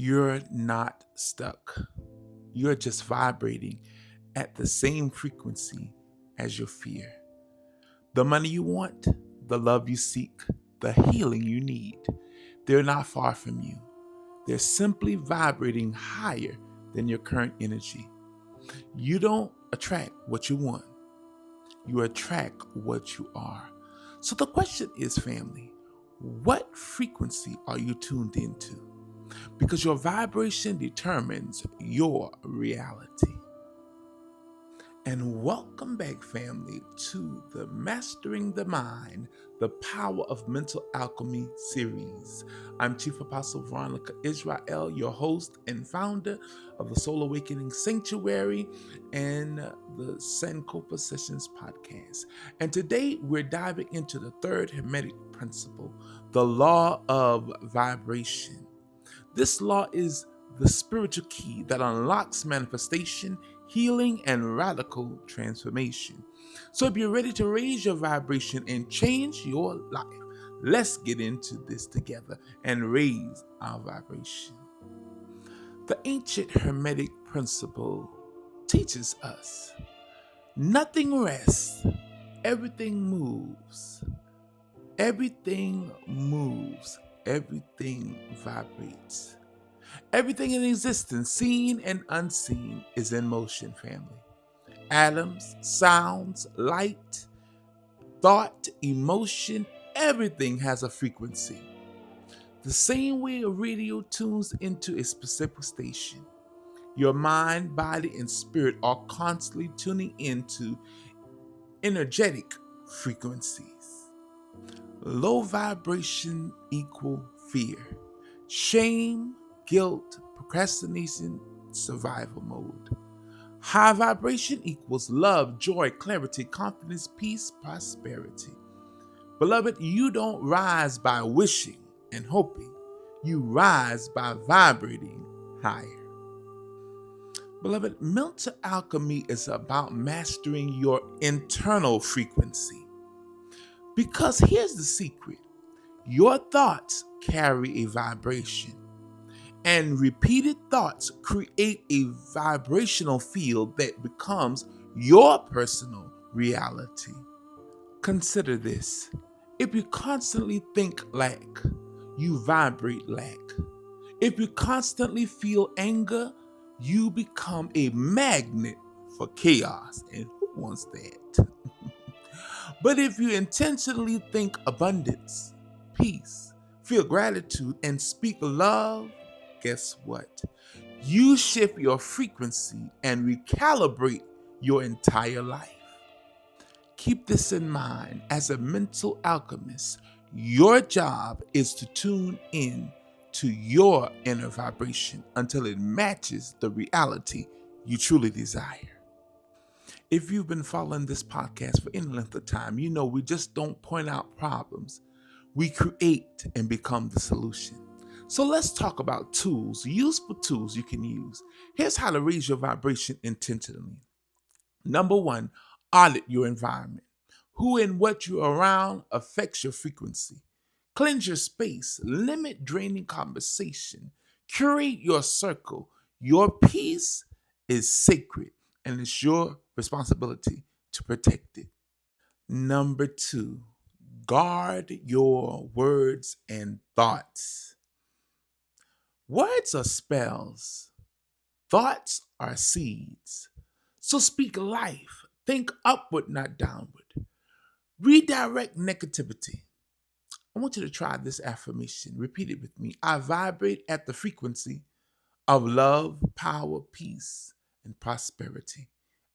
You're not stuck. You're just vibrating at the same frequency as your fear. The money you want, the love you seek, the healing you need, they're not far from you. They're simply vibrating higher than your current energy. You don't attract what you want, you attract what you are. So the question is, family, what frequency are you tuned into? Because your vibration determines your reality. And welcome back, family, to the Mastering the Mind, the Power of Mental Alchemy series. I'm Chief Apostle Veronica Yisrael, your host and founder of the Soul Awakening Sanctuary and the Sankofa Sessions podcast. And today we're diving into the third Hermetic principle, the law of vibration. This law is the spiritual key that unlocks manifestation, healing, and radical transformation. So if you're ready to raise your vibration and change your life, let's get into this together and raise our vibration. The ancient Hermetic principle teaches us nothing rests, everything moves. Everything moves, everything vibrates. Everything in existence, seen and unseen, is in motion, family. Atoms, sounds, light, thought, emotion, everything has a frequency. The same way a radio tunes into a specific station, your mind, body, and spirit are constantly tuning into energetic frequencies. Low vibration equal fear, shame, guilt, procrastination, survival mode. High vibration equals love, joy, clarity, confidence, peace, prosperity. Beloved, you don't rise by wishing and hoping. You rise by vibrating higher. Beloved, mental alchemy is about mastering your internal frequency. Because here's the secret. Your thoughts carry a vibration, and repeated thoughts create a vibrational field that becomes your personal reality. Consider this. If you constantly think lack, you vibrate lack. If you constantly feel anger, you become a magnet for chaos. And who wants that? But if you intentionally think abundance, peace, feel gratitude, and speak love, guess what? You shift your frequency and recalibrate your entire life. Keep this in mind. As a mental alchemist, your job is to tune in to your inner vibration until it matches the reality you truly desire. If you've been following this podcast for any length of time, you know we just don't point out problems. We create and become the solution. So let's talk about tools, useful tools you can use. Here's how to raise your vibration intentionally. Number one, audit your environment. Who and what you're around affects your frequency. Cleanse your space, limit draining conversation, curate your circle. Your peace is sacred and it's your responsibility to protect it. Number two, guard your words and thoughts. Words are spells, thoughts are seeds. So speak life, think upward, not downward. Redirect negativity. I want you to try this affirmation. Repeat it with me. I vibrate at the frequency of love, power, peace, and prosperity.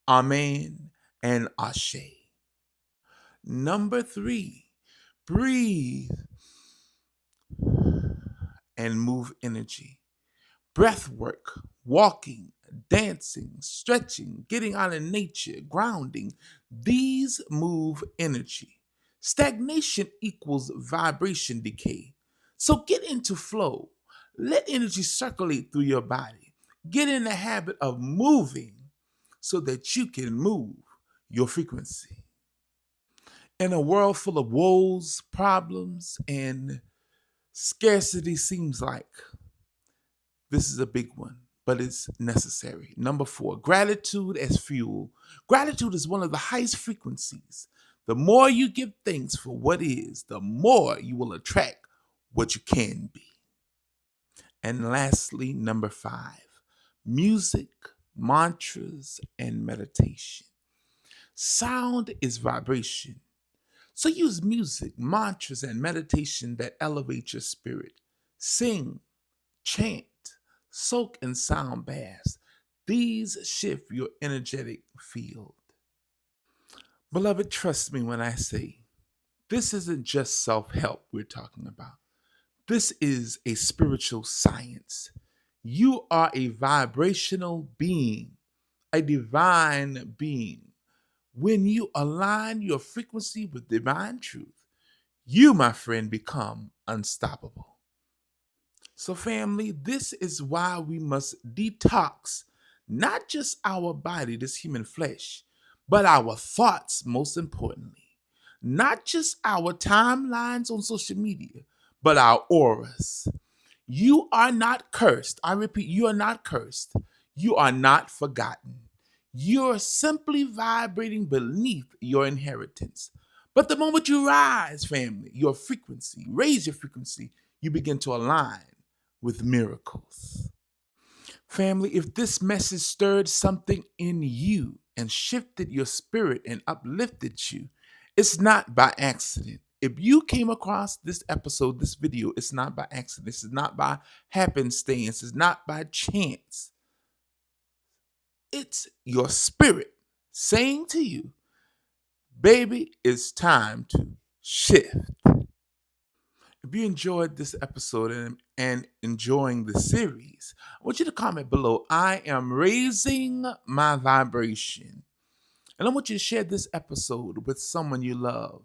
Amen and Ashe. Number three, breathe and move energy. Breath work, walking, dancing, stretching, getting out in nature, grounding. These move energy. Stagnation equals vibration decay. So get into flow. Let energy circulate through your body. Get in the habit of moving so that you can move your frequency. In a world full of woes, problems, and scarcity seems like This is a big one, but it's necessary. Number 4, gratitude as fuel. Gratitude is one of the highest frequencies. The more you give thanks for what is, the more you will attract what you can be. And lastly, number 5, music, mantras, and meditation. Sound is vibration. So use music, mantras, and meditation that elevate your spirit. Sing, chant, soak in sound baths. These shift your energetic field. Beloved, trust me when I say this isn't just self-help we're talking about. This is a spiritual science. You are a vibrational being, a divine being. When you align your frequency with divine truth, you, my friend, become unstoppable. So, family, this is why we must detox not just our body, this human flesh, but our thoughts, most importantly. Not just our timelines on social media, but our auras. You are not cursed. I repeat, you are not cursed. You are not forgotten. You're simply vibrating beneath your inheritance. But the moment you rise, family, your frequency, raise your frequency, you begin to align with miracles. Family, if this message stirred something in you and shifted your spirit and uplifted you, it's not by accident. If you came across this episode, this video, it's not by accident. This is not by happenstance. It's not by chance. It's your spirit saying to you, baby, it's time to shift. If you enjoyed this episode and enjoying the series, I want you to comment below, I am raising my vibration. And I want you to share this episode with someone you love.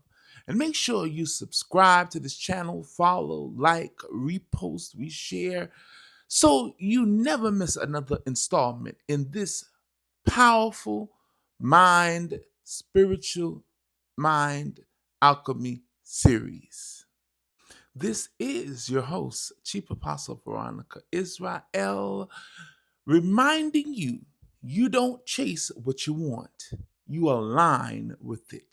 And make sure you subscribe to this channel, follow, like, repost, reshare, so you never miss another installment in this powerful spiritual mind alchemy series. This is your host, Chief Apostle Veronica Yisrael, reminding you, you don't chase what you want. You align with it.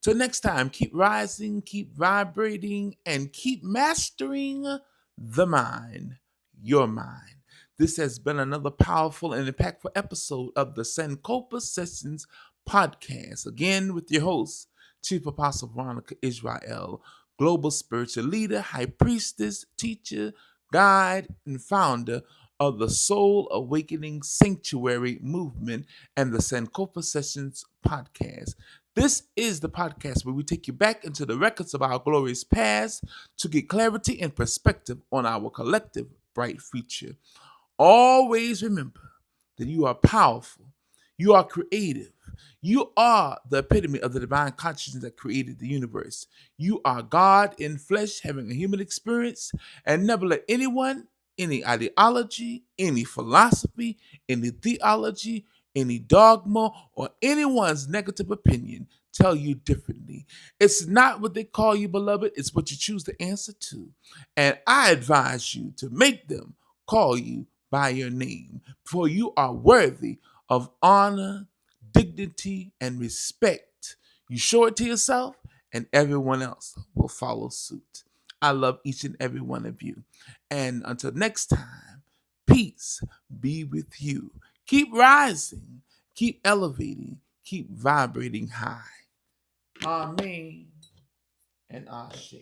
Till next time, keep rising, keep vibrating, and keep mastering the mind, your mind. This has been another powerful and impactful episode of the Sankopa Sessions podcast. Again, with your host, Chief Apostle Veronica Yisrael, global spiritual leader, high priestess, teacher, guide, and founder of the Soul Awakening Sanctuary Movement and the Sankopa Sessions podcast. This is the podcast where we take you back into the records of our glorious past to get clarity and perspective on our collective bright future. Always remember that you are powerful, you are creative, you are the epitome of the divine consciousness that created the universe. You are God in flesh having a human experience, and never let anyone, any ideology, any philosophy, any theology, any dogma, or anyone's negative opinion tell you differently. It's not what they call you, beloved. It's what you choose to answer to. And I advise you to make them call you by your name, for you are worthy of honor, dignity, and respect. You show it to yourself, and everyone else will follow suit. I love each and every one of you. And until next time, peace be with you. Keep rising, keep elevating, keep vibrating high. Amen and Ashe.